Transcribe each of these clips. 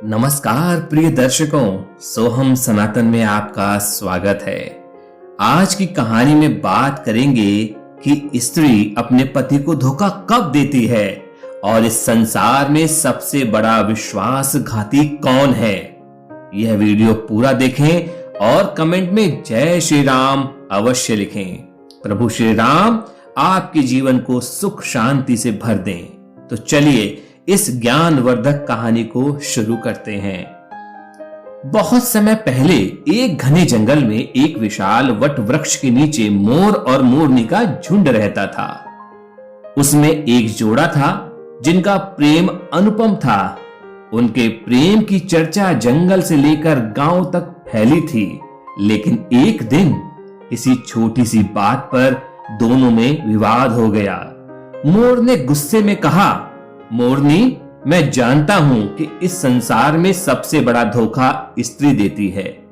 नमस्कार प्रिय दर्शकों, सोहम सनातन में आपका स्वागत है। आज की कहानी में बात करेंगे कि स्त्री अपने पति को धोखा कब देती है और इस संसार में सबसे बड़ा विश्वासघाती कौन है। यह वीडियो पूरा देखें और कमेंट में जय श्री राम अवश्य लिखें। प्रभु श्री राम आपके जीवन को सुख शांति से भर दें। तो चलिए इस ज्ञानवर्धक कहानी को शुरू करते हैं। बहुत समय पहले एक घने जंगल में एक विशाल वट वृक्ष के नीचे मोर और मोरनी का झुंड रहता था। उसमें एक जोड़ा था जिनका प्रेम अनुपम था। उनके प्रेम की चर्चा जंगल से लेकर गांव तक फैली थी। लेकिन एक दिन किसी छोटी सी बात पर दोनों में विवाद हो गया। मोर ने गुस्से में कहा, मोरनी, मैं जानता हूं कि इस संसार में सबसे बड़ा धोखा स्त्री देती है।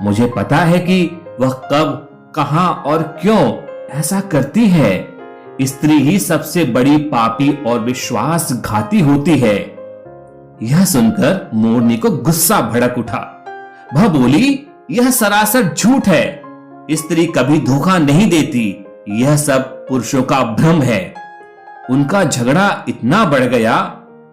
मुझे पता है कि वह कब, कहां और क्यों ऐसा करती है। स्त्री ही सबसे बड़ी पापी और विश्वासघाती होती है। यह सुनकर मोरनी को गुस्सा भड़क उठा। वह बोली, यह सरासर झूठ है। स्त्री कभी धोखा नहीं देती। यह सब पुरुषों का भ्रम है। उनका झगड़ा इतना बढ़ गया,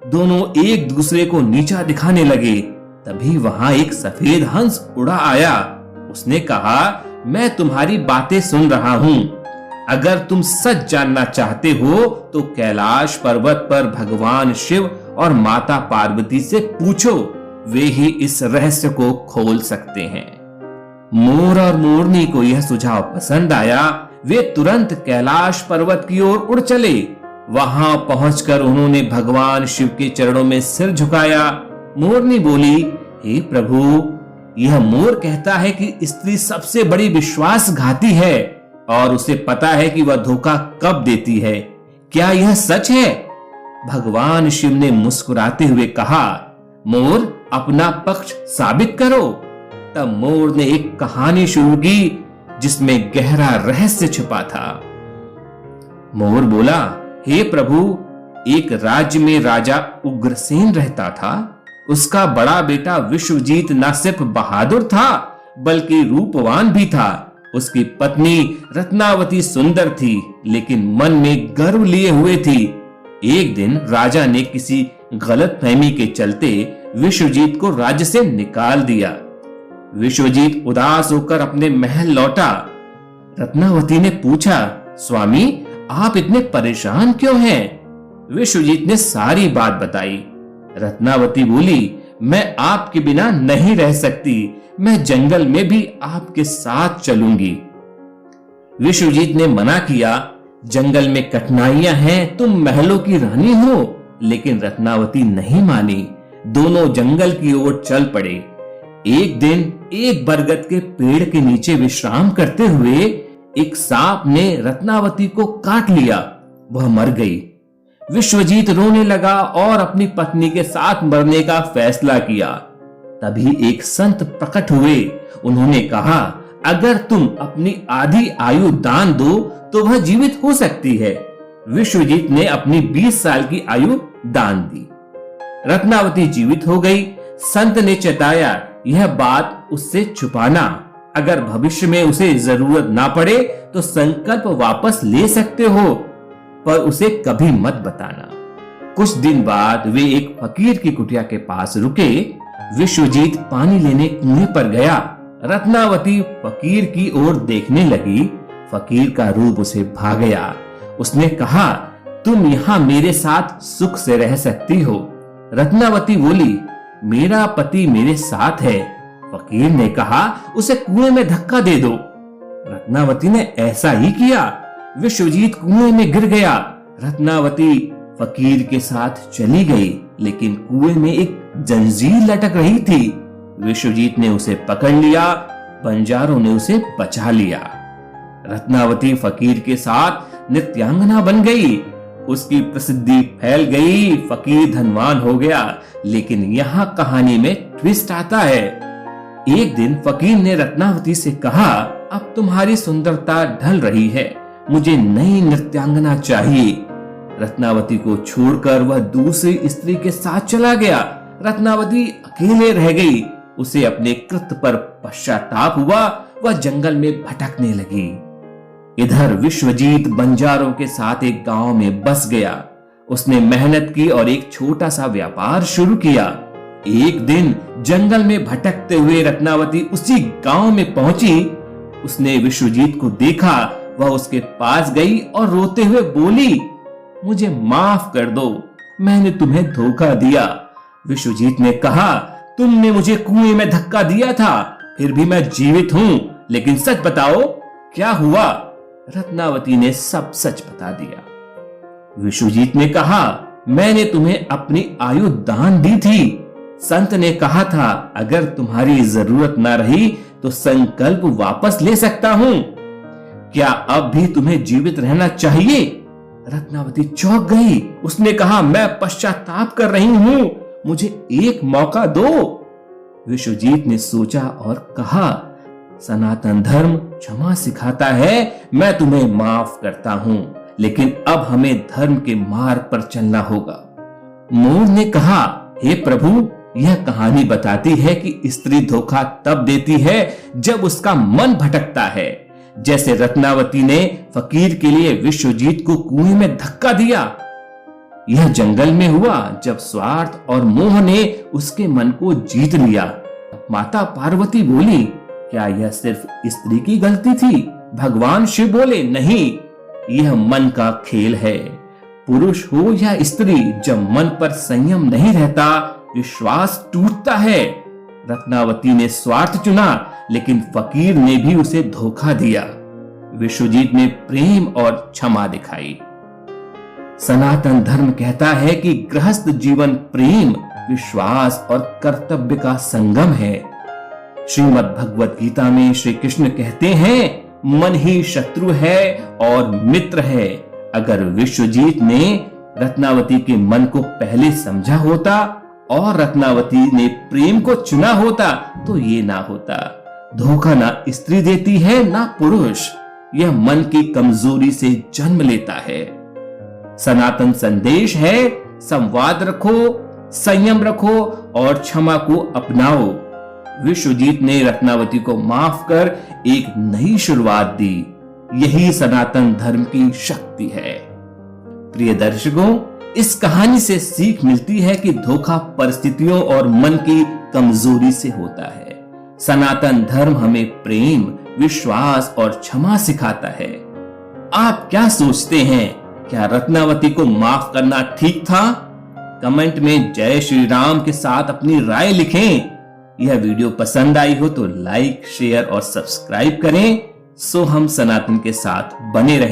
दोनों एक दूसरे को नीचा दिखाने लगे। तभी वहां एक सफेद हंस उड़ा आया। उसने कहा, मैं तुम्हारी बातें सुन रहा हूं। अगर तुम सच जानना चाहते हो तो कैलाश पर्वत पर भगवान शिव और माता पार्वती से पूछो। वे ही इस रहस्य को खोल सकते हैं। मोर और मोरनी को यह सुझाव पसंद आया। वे तुरंत कैलाश पर्वत की ओर उड़ चले। वहां पहुंचकर उन्होंने भगवान शिव के चरणों में सिर झुकाया। मोरनी बोली, हे प्रभु, यह मोर कहता है कि स्त्री सबसे बड़ी विश्वासघाती है और उसे पता है कि वह धोखा कब देती है। क्या यह सच है? भगवान शिव ने मुस्कुराते हुए कहा, मोर, अपना पक्ष साबित करो। तब मोर ने एक कहानी शुरू की जिसमें गहरा रहस्य छिपा था। मोर बोला, हे प्रभु, एक राज्य में राजा उग्रसेन रहता था। उसका बड़ा बेटा विश्वजीत न सिर्फ बहादुर था बल्कि रूपवान भी था। उसकी पत्नी रत्नावती सुंदर थी लेकिन मन में गर्व लिए हुए थी। एक दिन राजा ने किसी गलतफहमी के चलते विश्वजीत को राज्य से निकाल दिया। विश्वजीत उदास होकर अपने महल लौटा। रत्नावती ने पूछा, स्वामी, आप इतने परेशान क्यों हैं? विश्वजीत ने सारी बात बताई। रत्नावती बोली, मैं आपके बिना नहीं रह सकती। मैं जंगल में भी आपके साथ चलूंगी। विश्वजीत ने मना किया, जंगल में कठिनाइयां हैं, तुम महलों की रानी हो। लेकिन रत्नावती नहीं मानी। दोनों जंगल की ओर चल पड़े। एक दिन एक बरगद के पेड़ के नीचे विश्राम करते हुए एक सांप ने रत्नावती को काट लिया। वह मर गई। विश्वजीत रोने लगा और अपनी पत्नी के साथ मरने का फैसला किया। तभी एक संत प्रकट हुए। उन्होंने कहा, अगर तुम अपनी आधी आयु दान दो तो वह जीवित हो सकती है। विश्वजीत ने अपनी 20 साल की आयु दान दी। रत्नावती जीवित हो गई। संत ने चेताया, यह बात उससे छुपाना। अगर भविष्य में उसे जरूरत ना पड़े तो संकल्प वापस ले सकते हो, पर उसे कभी मत बताना। कुछ दिन बाद वे एक फकीर की कुटिया के पास रुके। विश्वजीत पानी लेने कुएं पर गया। रत्नावती फकीर की ओर देखने लगी। फकीर का रूप उसे भा गया। उसने कहा, तुम यहाँ मेरे साथ सुख से रह सकती हो। रत्नावती बोली, मेरा पति मेरे साथ है। फकीर ने कहा, उसे कुएं में धक्का दे दो। रत्नावती ने ऐसा ही किया। विश्वजीत कुएं में गिर गया। रत्नावती फकीर के साथ चली गई, लेकिन कुएं में एक जंजीर लटक रही थी। विश्वजीत ने उसे पकड़ लिया। बंजारों ने उसे बचा लिया। रत्नावती फकीर के साथ नित्यांगना बन गई। उसकी प्रसिद्धि फैल गई। फकीर धनवान हो गया। लेकिन यहाँ कहानी में ट्विस्ट आता है। एक दिन फकीर ने रत्नावती से कहा, अब तुम्हारी सुंदरता ढल रही है, मुझे नई नृत्यांगना चाहिए। रत्नावती को छोड़कर वह दूसरी स्त्री के साथ चला गया। रत्नावती अकेले रह गई। उसे अपने कृत्य पर पश्चाताप हुआ। वह जंगल में भटकने लगी। इधर विश्वजीत बंजारों के साथ एक गांव में बस गया। उसने मेहनत की और एक छोटा सा व्यापार शुरू किया। एक दिन जंगल में भटकते हुए रत्नावती उसी गांव में पहुंची। उसने विश्वजीत को देखा। वह उसके पास गई और रोते हुए बोली, मुझे माफ कर दो, मैंने तुम्हें धोखा दिया। विश्वजीत ने कहा, तुमने मुझे कुएं में धक्का दिया था, फिर भी मैं जीवित हूं, लेकिन सच बताओ क्या हुआ? रत्नावती ने सब सच बता दिया। विश्वजीत ने कहा, मैंने तुम्हें अपनी आयु दान दी थी। संत ने कहा था, अगर तुम्हारी जरूरत ना रही तो संकल्प वापस ले सकता हूं। क्या अब भी तुम्हें जीवित रहना चाहिए? रत्नावती चौंक गई। उसने कहा, मैं पश्चाताप कर रही हूं, मुझे एक मौका दो। विश्वजीत ने सोचा और कहा, सनातन धर्म क्षमा सिखाता है, मैं तुम्हें माफ करता हूं, लेकिन अब हमें धर्म के मार्ग पर चलना होगा। मोर ने कहा, हे प्रभु, यह कहानी बताती है कि स्त्री धोखा तब देती है जब उसका मन भटकता है। जैसे रत्नावती ने फकीर के लिए विश्वजीत को कुएं में धक्का दिया। यह जंगल में हुआ जब स्वार्थ और मोह ने उसके मन को जीत लिया। माता पार्वती बोली, क्या यह सिर्फ स्त्री की गलती थी? भगवान शिव बोले, नहीं, यह मन का खेल है। पुरुष हो या स्त्री, जब मन पर संयम नहीं रहता, विश्वास टूटता है। रत्नावती ने स्वार्थ चुना, लेकिन फकीर ने भी उसे धोखा दिया। विश्वजीत ने प्रेम और क्षमा दिखाई। सनातन धर्म कहता है कि गृहस्थ जीवन प्रेम, विश्वास और कर्तव्य का संगम है। श्रीमद् भगवत गीता में श्री कृष्ण कहते हैं, मन ही शत्रु है और मित्र है। अगर विश्वजीत ने रत्नावती के मन को पहले समझा होता और रत्नावती ने प्रेम को चुना होता तो ये ना होता। धोखा ना स्त्री देती है ना पुरुष, यह मन की कमजोरी से जन्म लेता है। सनातन संदेश है, संवाद रखो, संयम रखो और क्षमा को अपनाओ। विश्वजीत ने रत्नावती को माफ कर एक नई शुरुआत दी। यही सनातन धर्म की शक्ति है। प्रिय दर्शकों, इस कहानी से सीख मिलती है कि धोखा परिस्थितियों और मन की कमजोरी से होता है। सनातन धर्म हमें प्रेम, विश्वास और क्षमा सिखाता है। आप क्या सोचते हैं? क्या रत्नावती को माफ करना ठीक था? कमेंट में जय श्री राम के साथ अपनी राय लिखें। यह वीडियो पसंद आई हो तो लाइक, शेयर और सब्सक्राइब करें। सो हम सनातन के साथ बने रहें।